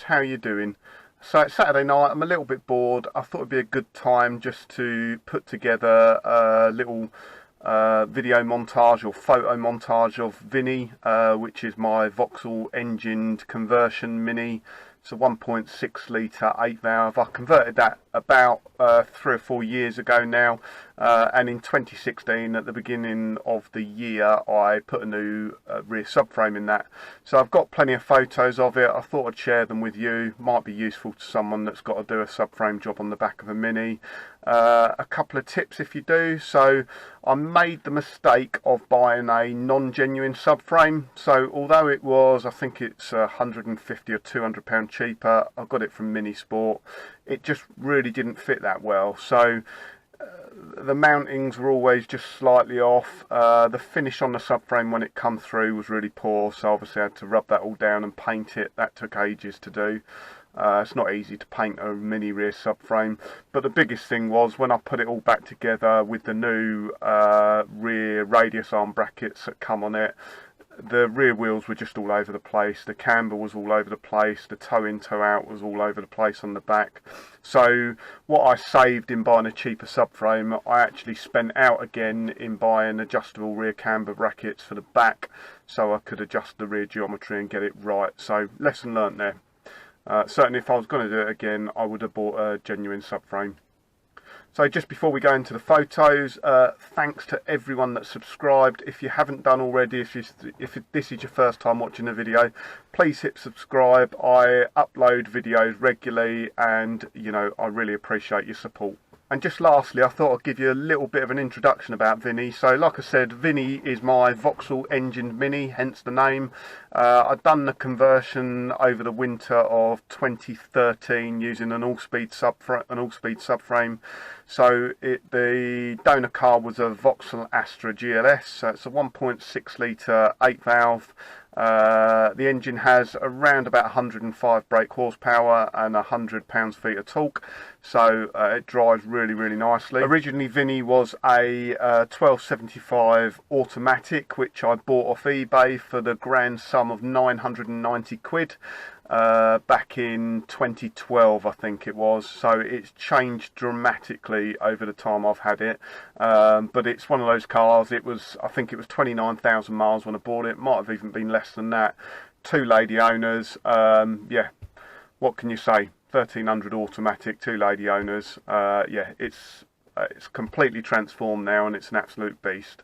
how are you doing? So it's Saturday night, I'm a little bit bored. I thought it'd be a good time just to put together a little video montage or photo montage of Vini, which is my Vauxhall engined conversion Mini. It's a 1.6 litre 8 valve. I converted that about 3 or 4 years ago now, and in 2016 at the beginning of the year I put a new rear subframe in that. So I've got plenty of photos of it. I thought I'd share them with you. Might be useful to someone that's got to do a subframe job on the back of a Mini. A couple of tips if you do. So I made the mistake of buying a non-genuine subframe. So although it was, I think it's 150 or 200 pound cheaper, I got it from Mini Sport. It just really didn't fit that well. So the mountings were always just slightly off. The finish on the subframe when it come through was really poor, so obviously I had to rub that all down and paint it. That took ages to do. It's not easy to paint a mini rear subframe, but the biggest thing was when I put it all back together with the new rear radius arm brackets that come on it. The rear wheels were just all over the place, the camber was all over the place, the toe in, toe out was all over the place on the back. So what I saved in buying a cheaper subframe, I actually spent out again in buying adjustable rear camber brackets for the back, so I could adjust the rear geometry and get it right. So lesson learnt there. Certainly if I was going to do it again, I would have bought a genuine subframe. So just before we go into the photos, thanks to everyone that subscribed. If you haven't done already, if this is your first time watching a video, please hit subscribe. I upload videos regularly and, you know, I really appreciate your support. And just lastly, I thought I'd give you a little bit of an introduction about Vini. So like I said, Vini is my Vauxhall engined Mini, hence the name. I've done the conversion over the winter of 2013 using an all-speed subframe. So the donor car was a Vauxhall Astra GLS. So it's a 1.6 litre 8 valve. The engine has around about 105 brake horsepower and 100 pounds-feet of torque, so it drives really nicely. Originally Vini was a 1275 automatic, which I bought off eBay for the grand sum of 990 quid. Back in 2012 I think it was, so it's changed dramatically over the time I've had it, but it's one of those cars. I think it was 29,000 miles when I bought it. Might have even been less than that. 2 lady owners. Yeah, what can you say, 1300 automatic, 2 lady owners. Yeah, it's completely transformed now and it's an absolute beast.